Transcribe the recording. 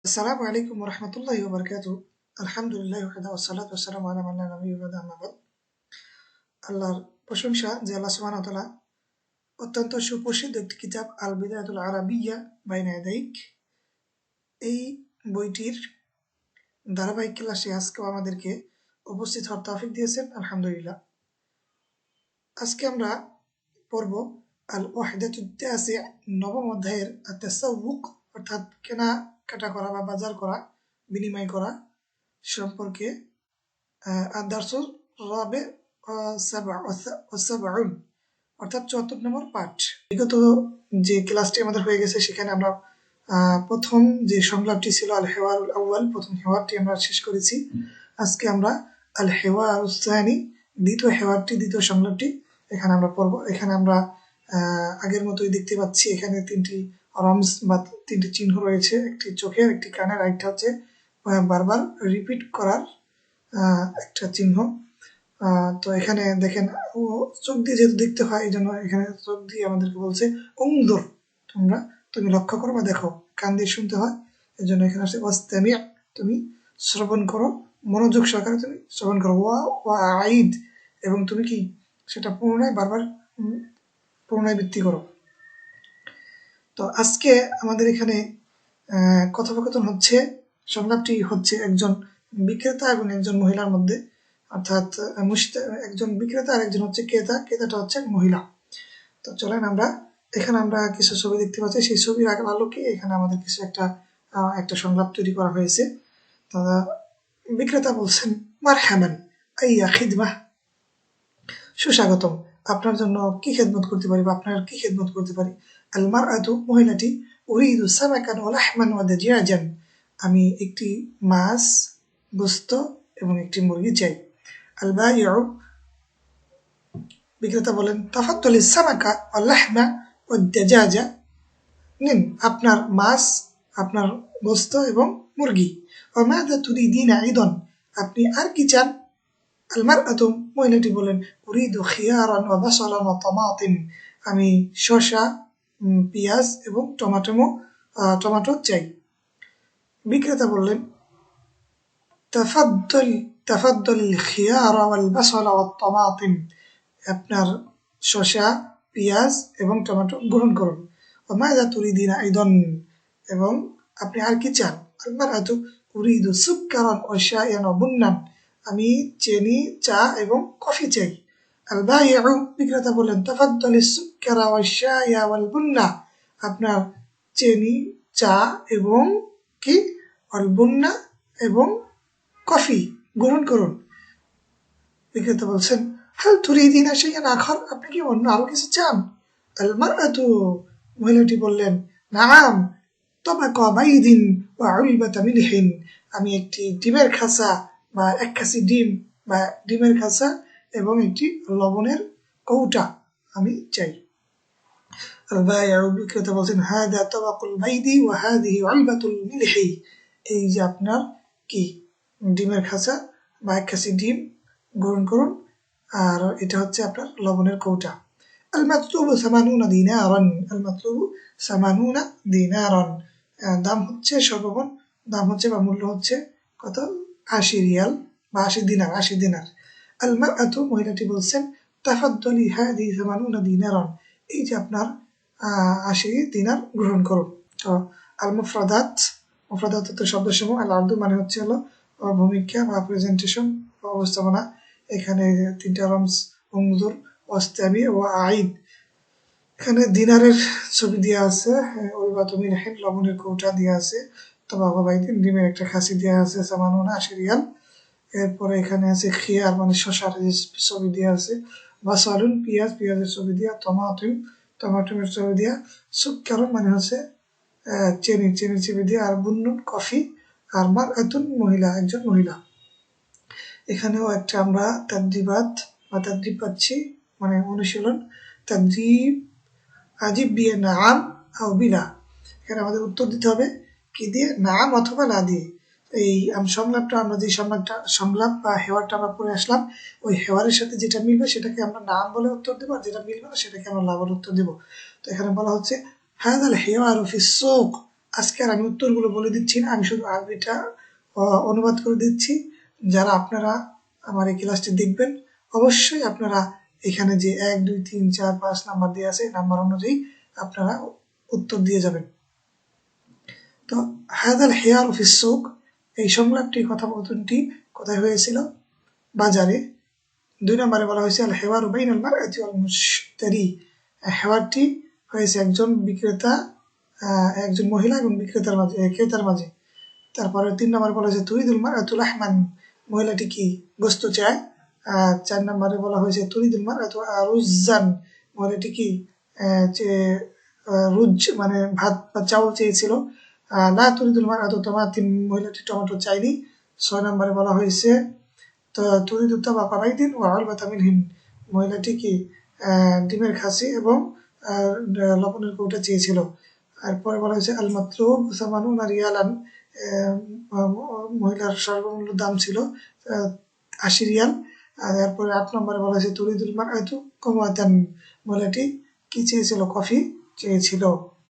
আসসালামু আলাইকুম রহমতুল্লাহি ওয়া বারাকাতুহু। আলহামদুলিল্লাহি ওয়াহদাহু ওয়াসসালাতু ওয়াসসালামু আলা মান লা নাবিয়্যা বা'দা আম্মা বা'দ। আল্লাহর প্রশংসা যে আল্লাহ সুবহানাহু ওয়া তাআলা অত্যন্ত সুপ্রসিদ্ধ একটি কিতাব আল বিদায়াতুল আরাবিয়্যা বাইনা ইয়াদাইক, এই বইটির ধারাবাহিক ক্লাসে আজকেও আমাদেরকে উপস্থিত হওয়ার তৌফিক দিয়েছেন, আলহামদুলিল্লাহ। আজকে আমরা পড়ব আল ওয়াহদাতুত তাসি', নবম অধ্যায়ের আত-তাসাউউক, অর্থাৎ কেনাকাটা করা বা বাজার করা, বিনিময় করা সম্পর্কে। আদ-দারসুর রাবি ওয়াসাবউন, অর্থাৎ ৭৪ নম্বর পাঠ। বিগত যে ক্লাসটি আমাদের হয়ে গেছে সেখানে আমরা প্রথম যে সংলাপটি ছিল আল হেওয়ারুল আউয়াল, প্রথম হেওয়ারটি আমরা শেষ করেছি। আজকে আমরা আল হেওয়ারুস সানি, দ্বিতীয় হেওয়ারটি, দ্বিতীয় সংলাপটি এখানে আমরা পড়ব। এখানে আমরা আগের মতোই দেখতে পাচ্ছি, এখানে তিনটি রমজ বা তিনটি চিহ্ন রয়েছে, একটি চোখের, একটি কানের, আরেকটা হচ্ছে বারবার রিপিট করার একটা চিহ্ন। তো এখানে দেখেন, ও চোখ দিয়ে যেহেতু দেখতে হয়, এই জন্য এখানে চোখ দিয়ে আমাদেরকে বলছে উংদুর, তুমি লক্ষ্য করো বা দেখো। কান দিয়ে শুনতে হয়, এই জন্য এখানে আসছে ওয়াস্তামি', তুমি শ্রবণ করো, মনোযোগ সহকারে তুমি শ্রবণ করো। ওয়া আইদ, এবং তুমি কি সেটা পুনরায় বারবার পুনরাবৃত্তি করো। তো আজকে আমাদের এখানে কথোপকথন হচ্ছে, সংলাপটি হচ্ছে একজন বিক্রেতা এবং একজন মহিলার মধ্যে, অর্থাৎ একজন বিক্রেতা আর একজন হচ্ছে ক্রেতা, ক্রেতাটা হচ্ছে মহিলা। তো চলেন এখানে আমরা কিছু ছবি দেখতে পাচ্ছি, সেই ছবির আলোকে এখানে আমাদের কিছু একটা সংলাপ তৈরি করা হয়েছে। তো বিক্রেতা বলছেন, মারহাবান আইয়া খিদমাহ, সুস্বাগতম, আপনার জন্য কি খেদমত করতে পারি বা আপনার কি খেদমত করতে পারি। আল মারআতু, মহিলাটি, উরিদু সামাকান ওয়া লাহমান ওয়া দাজিয়াজান, আমি একটি মাছ, গোশত এবং একটি মুরগি চাই। আল বাইউ, বিক্রেতা বলেন, তাফাদ্দালি সামাকা ওয়া লাহমা ওয়া দাজাজা, নিন আপনার মাছ, আপনার গোশত এবং মুরগি। ওয়া মাযা তুরিদিনা আইদান, আপনি আর কি চান। আল মারআতু, মহিলাটি বলেন, উরিদু খিয়ারান ওয়া বাসালান ওয়া তামাতিম, আমি শসা, পেঁয়াজ এবং টমেটো চাই। বিক্রেতা বললেন, তাফাদ্দাল খিয়ারা ওয়াল বাসালা ওয়াত তামাতিম, আপনার শসা, পেঁয়াজ এবং টমেটো গ্রহণ করুন। ওয়া মাযা তুরিদিনা আইদান, এবং আপনি আর কি চান। আল মারআতু উরিদু সুক্কারান ওয়া শাইয়ান ওয়া বুন্নান, আমি চিনি, চা এবং কফি চাই। আল বাইউ, বিক্রেতা বললেন, তাফাদ্দালি সুক্কারা ওয়া শাইয়া ওয়াল বুন্না, আপনার চিনি, চা এবং কি ওয়াল বুন্না এবং কফি গ্রহণ করুন। বিক্রেতা বলছেন, হাল তুরিদিনা শাইয়ান আখার, আপনি কি অন্য আরো কিছু চান। আল মারআতু, মহিলাটি বললেন, নাআম তাবাকা বাইদিন ওয়া উলবাতা মিলহিন, আমি একটি ডিমের খাঁচা বা এক খাসি ডিম বা ডিমের খাঁচা এবং একটি লবণের কৌটা আমি চাই। আল বাইউ, বিক্রেতা বলছেন, হাদা তাবাকুল বাইদি ওয়া হাদিহি উলবাতুল মিলহি, এই যে আপনার কি ডিমের খাঁচা বা এক খাসি ডিম গ্রহণ করুন, আর এটা হচ্ছে আপনার লবণের কৌটা। আল মাতলুবু সামানুনা দিনারান, আল মাতলুবু সামানুনা দিনারান, দাম হচ্ছে সর্বমোট, দাম হচ্ছে বা মূল্য হচ্ছে কত, ৮০ রিয়াল বা ৮০ দিনার। আল মারআতু, মহিলাটি বলছেন, তাফাদ্দালি হাদিহি সামানুনা দিনারান, এই যে আপনার ৮০ দিনার গ্রহণ করুন। তো আল মুফরাদাত, মুফরাদাত হচ্ছে শব্দসমূহ, আল আরদু মানে হচ্ছে হলো ভূমিকা বা প্রেজেন্টেশন বা উপস্থাপনা। এখানে তিনটা রমজ, উনজুর, ওয়াস্তামি ও আইদ। এখানে দিনারের ছবি দেওয়া আছে, উলবাতু মিলহিন, লবণের কৌটা দেওয়া আছে, তাবাকা বাইদিন, ডিমের একটা খাসি দেওয়া আছে, সামানুনা ৮০ রিয়াল। এরপরে এখানে আছে খিয়ার মানে শসার ছবি দেওয়া আছে, বাসালুন পেঁয়াজ, পেঁয়াজের ছবি দেওয়া, টমাটোমের ছবি দেওয়া, সুক্কারুন মানে হচ্ছে চিনির ছবি দেওয়া, আর বুন্নুন কফি, আর মারআতুন মহিলা, একজন মহিলা। এখানেও একটা আমরা তাদরিবাত বা তাদরিব পাচ্ছি, মানে অনুশীলন। তাদরিব আজিব বিয়ে নাম আও বিলা, এখানে আমাদের উত্তর দিতে হবে কি দিয়ে, নাম অথবা না দিয়ে। এই সংলাপটা আমরা যে সংলাপ বা হেওয়ারটা আমরা পড়ে আসলাম, ওই হেওয়ারের সাথে যেটা মিলবে সেটাকে আমরা নাম বলে উত্তর দেবো, আর যেটা মিলবে না সেটাকে আমরা লা বলে উত্তর দেবো। তো এখানে বলা হচ্ছে, হাদাল হেওয়ারু ফিস সুক আজকে আর আমি উত্তরগুলো বলে দিচ্ছি না, আমি শুধু আরবিটা অনুবাদ করে দিচ্ছি। যারা আপনারা আমার এই ক্লাসটি দেখবেন অবশ্যই আপনারা এখানে যে 1 2 3 4 5 নাম্বার দিয়ে আছে নাম্বার অনুযায়ী আপনারা উত্তর দিয়ে যাবেন। তো হাদাল হিয়ার ফিস সুক, এই সংলাপটি কথোপকথনটি কোথায় হয়েছিল? বাজারে। 2 নম্বরে বলা হয়েছে আল হেওয়ারু বাইনাল মারআতি ওয়াল মুশতারি, হেওয়ারটি হয়েছে একজন মহিলা এবং ক্রেতার মাঝে। তারপরে 3 নম্বরে বলা হয়েছে তুরিদুল মারআতু লাহমান, মহিলাটি কি গোশত চায়। 4 নম্বরে বলা হয়েছে তুরিদুল মারআতু আরুজ্জান, মহিলাটি কি যে রুজ মানে ভাত বা চাউল চেয়েছিল। লা তুরিদুল মারআতু তামাতিম, মহিলাটি টমেটো চায়নি। 6 নম্বরে বলা হয়েছে তো তুরিদু তাবাকা বাইদিন ওয়া উলবাতা মিনহিন, মহিলাটি কি ডিমের খাসি এবং লবণের কৌটা চেয়েছিল। এরপরে বলা হয়েছে আল মাতলুব সামানুনা রিয়ালান, মহিলার সর্বমূল্য দাম ছিল 80 রিয়াল। আর এরপরে 8 নম্বরে বলা হয়েছে তুরিদুল মারআতু কুমাতান, মহিলাটি কি চেয়েছিল? কফি চেয়েছিল।